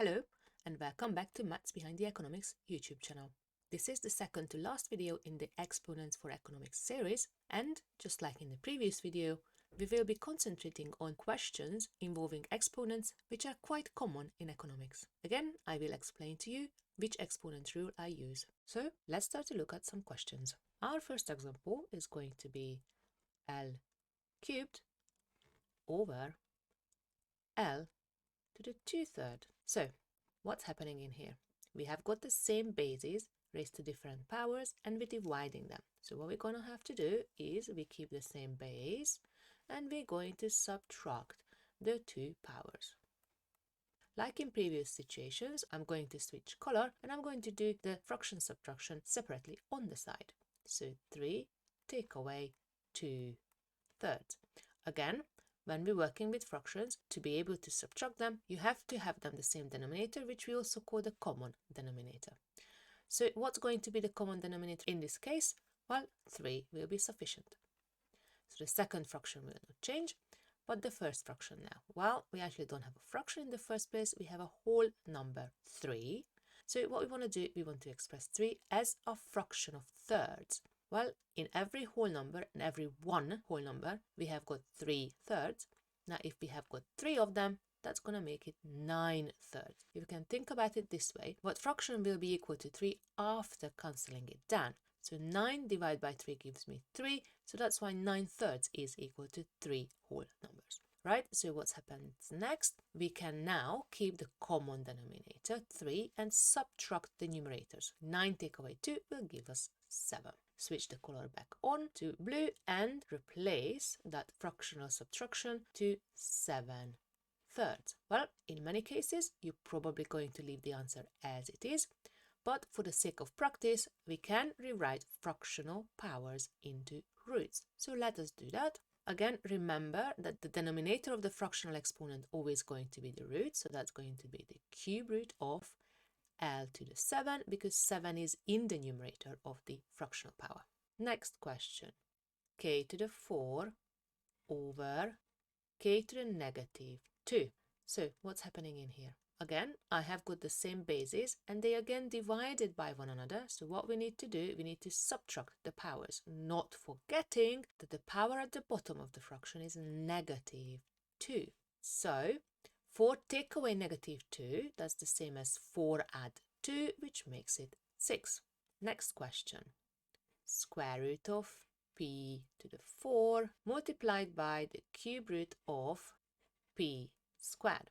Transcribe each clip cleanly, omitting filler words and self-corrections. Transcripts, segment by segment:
Hello and welcome back to Maths Behind the Economics YouTube channel. This is the second to last video in the Exponents for Economics series, and just like in the previous video, we will be concentrating on questions involving exponents which are quite common in economics. Again, I will explain to you which exponent rule I use. So let's start to look at some questions. Our first example is going to be L cubed over L to the 2/3. So what's happening in here? We have got the same bases raised to different powers and we're dividing them. So what we're going to have to do is we keep the same base and we're going to subtract the two powers. Like in previous situations, I'm going to switch color and I'm going to do the fraction subtraction separately on the side. So 3 take away 2/3. Again, when we're working with fractions, to be able to subtract them, you have to have them the same denominator, which we also call the common denominator. So what's going to be the common denominator in this case? Well, 3 will be sufficient. So the second fraction will not change, but the first fraction now. Well, we actually don't have a fraction in the first place, we have a whole number 3. So what we want to do, we want to express 3 as a fraction of thirds. Well, in every whole number and every one whole number, we have got 3/3. Now, if we have got 3 of them, that's going to make it 9/3. You can think about it this way. What fraction will be equal to 3 after cancelling it down? So 9 divided by 3 gives me 3. So that's why 9/3 is equal to 3 whole numbers. Right? So what happens next? We can now keep the common denominator 3 and subtract the numerators. 9 take away 2 will give us 7. Switch the color back on to blue and replace that fractional subtraction to 7/3. Well, in many cases, you're probably going to leave the answer as it is, but for the sake of practice, we can rewrite fractional powers into roots. So let us do that. Again, remember that the denominator of the fractional exponent always going to be the root, so that's going to be the cube root of L to the 7, because 7 is in the numerator of the fractional power. Next question, k to the 4 over k to the negative 2. So what's happening in here? Again, I have got the same bases and they again divided by one another. So what we need to do, we need to subtract the powers, not forgetting that the power at the bottom of the fraction is -2. So 4 take away -2, that's the same as 4 add 2, which makes it 6. Next question, square root of p to the 4 multiplied by the cube root of p squared.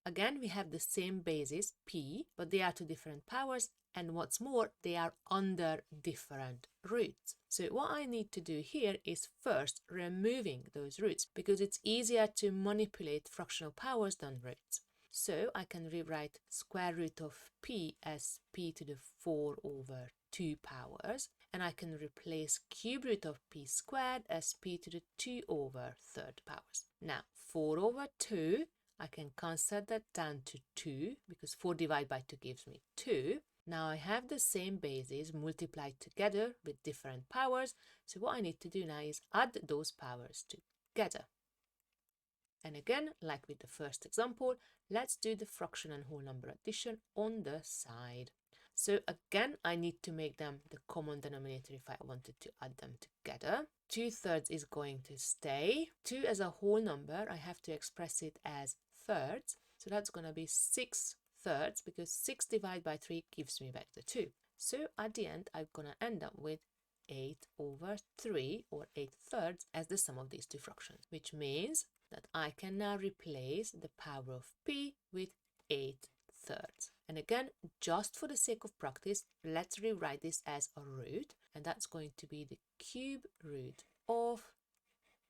Again, we have the same basis, p, but they are two different powers, and what's more, they are under different roots. So what I need to do here is first removing those roots, because it's easier to manipulate fractional powers than roots. So I can rewrite square root of p as p to the 4 over 2 powers, and I can replace cube root of p squared as p to the 2 over 3rd powers. Now, 4 over 2, I can cancel that down to 2, because 4 divided by 2 gives me 2. Now I have the same bases multiplied together with different powers, so what I need to do now is add those powers together. And again, like with the first example, let's do the fraction and whole number addition on the side. So again, I need to make them the common denominator if I wanted to add them together. 2/3 is going to stay. 2 as a whole number, I have to express it as thirds. So that's going to be 6/3, because 6 divided by 3 gives me back the 2. So at the end, I'm going to end up with 8/3 or 8/3 as the sum of these two fractions, which means that I can now replace the power of p with 8/3. And again, just for the sake of practice, let's rewrite this as a root, and that's going to be the cube root of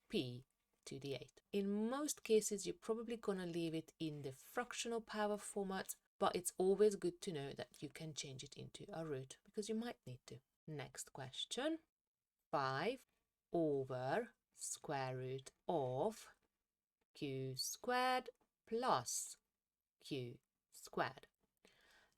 p to the 8. In most cases, you're probably going to leave it in the fractional power format, but it's always good to know that you can change it into a root, because you might need to. Next question, 5 over square root of q squared plus q squared.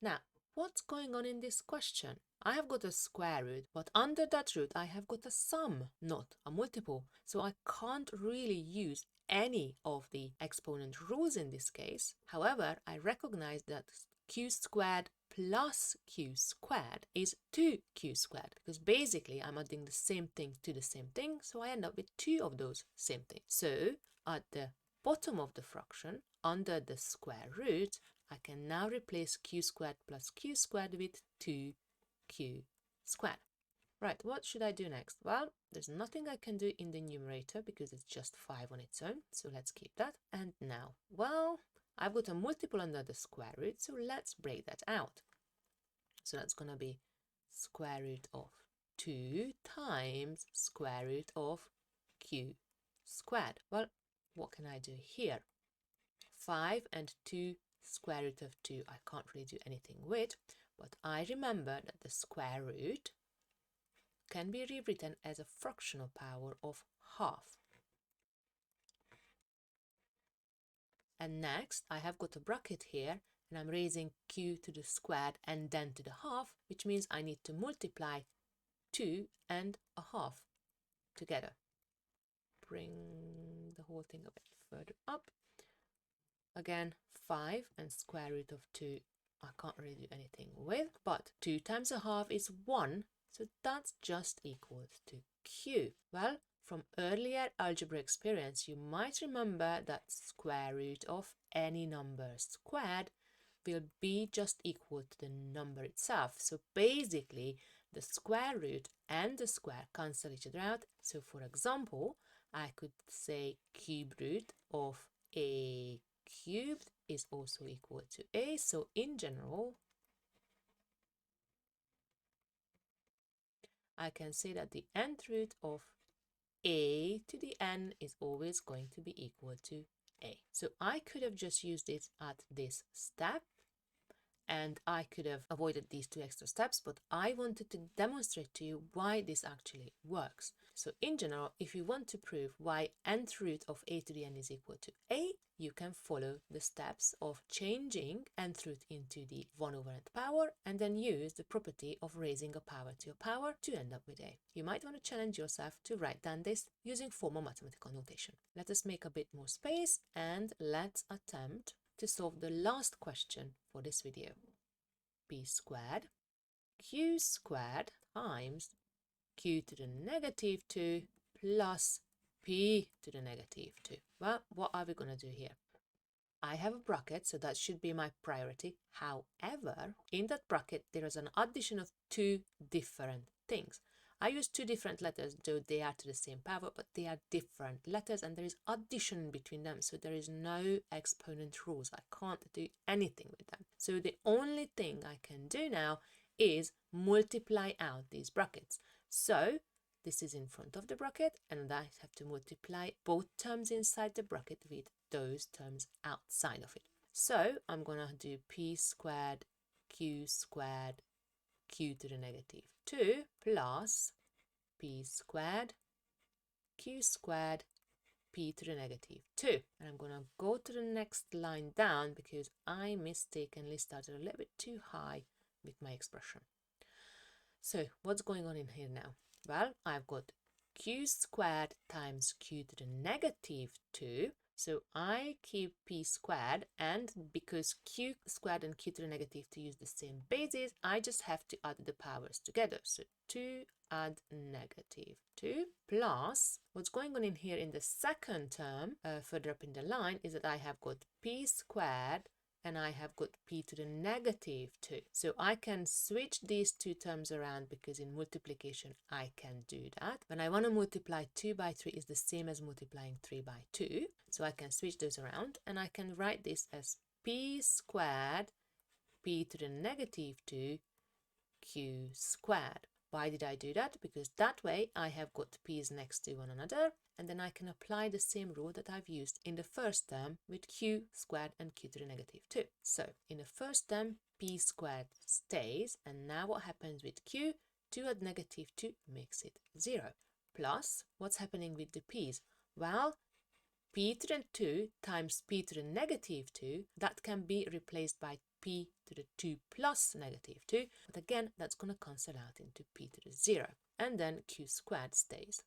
Now, what's going on in this question? I have got a square root, but under that root I have got a sum, not a multiple. So I can't really use any of the exponent rules in this case. However, I recognize that q squared plus q squared is 2q squared, because basically I'm adding the same thing to the same thing, so I end up with two of those same things. So at the bottom of the fraction, under the square root, I can now replace q squared plus q squared with 2q squared. Right, what should I do next? Well, there's nothing I can do in the numerator because it's just 5 on its own, so let's keep that. And now, well, I've got a multiple under the square root, so let's break that out. So that's going to be square root of 2 times square root of q squared. Well, what can I do here? 5 and 2 square root of 2 I can't really do anything with, but I remember that the square root can be rewritten as a fractional power of half. And next I have got a bracket here, and I'm raising q to the squared and then to the half, which means I need to multiply 2 and a half together. Bring the whole thing a bit further up. Again, 5 and square root of 2 I can't really do anything with, but 2 times a half is 1, so that's just equal to q. Well, from earlier algebra experience, you might remember that square root of any number squared will be just equal to the number itself. So basically, the square root and the square cancel each other out. So for example, I could say cube root of a cubed is also equal to a. So in general, I can say that the nth root of a to the n is always going to be equal to a. So I could have just used it at this step, and I could have avoided these 2 extra steps, but I wanted to demonstrate to you why this actually works. So in general, if you want to prove why nth root of a to the n is equal to a, you can follow the steps of changing nth root into the 1 over nth power, and then use the property of raising a power to a power to end up with a. You might want to challenge yourself to write down this using formal mathematical notation. Let us make a bit more space and let's attempt to solve the last question for this video. P squared q squared times q to the negative 2 plus p to the negative 2. Well, what are we going to do here? I have a bracket, so that should be my priority. However, in that bracket, there is an addition of 2 different things. I use 2 different letters, though they are to the same power, but they are different letters and there is addition between them. So there is no exponent rules. I can't do anything with them. So the only thing I can do now is multiply out these brackets. So this is in front of the bracket, and I have to multiply both terms inside the bracket with those terms outside of it. So I'm going to do p squared q squared q to the negative 2 plus p squared q squared p to the negative 2. And I'm going to go to the next line down because I mistakenly started a little bit too high with my expression. So what's going on in here now? Well, I've got q squared times q to the negative 2. So I keep p squared, and because q squared and q to the negative 2 use the same bases, I just have to add the powers together. So 2 add negative 2 plus, what's going on in here in the second term, further up in the line, is that I have got p squared and I have got p to the negative 2. So I can switch these 2 terms around because in multiplication I can do that. When I want to multiply 2 by 3 is the same as multiplying 3 by 2. So I can switch those around and I can write this as p squared p to the negative 2 q squared. Why did I do that? Because that way I have got p's next to one another, and then I can apply the same rule that I've used in the first term with q squared and q to the negative 2. So in the first term, p squared stays, and now what happens with q? 2 add negative 2 makes it 0. Plus, what's happening with the p's? Well, p to the 2 times p to the negative 2, that can be replaced by p to the 2 plus negative 2, but again that's going to cancel out into p to the 0, and then q squared stays.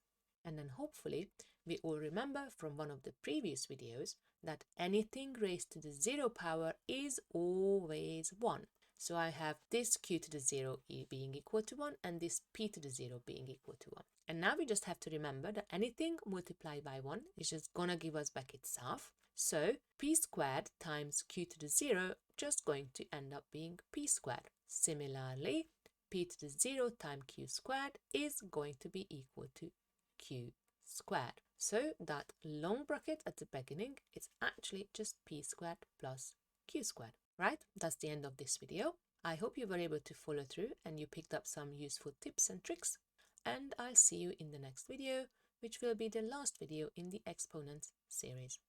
And then hopefully We all remember from one of the previous videos that anything raised to the 0 power is always 1. So I have this q to the 0 being equal to 1 and this p to the 0 being equal to 1. And now we just have to remember that anything multiplied by 1 is just gonna give us back its half. So p squared times q to the 0 just going to end up being p squared. Similarly, p to the 0 times q squared is going to be equal to q squared. So that long bracket at the beginning is actually just p squared plus q squared. Right? That's the end of this video. I hope you were able to follow through and you picked up some useful tips and tricks. And I'll see you in the next video, which will be the last video in the exponents series.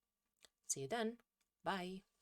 See you then. Bye.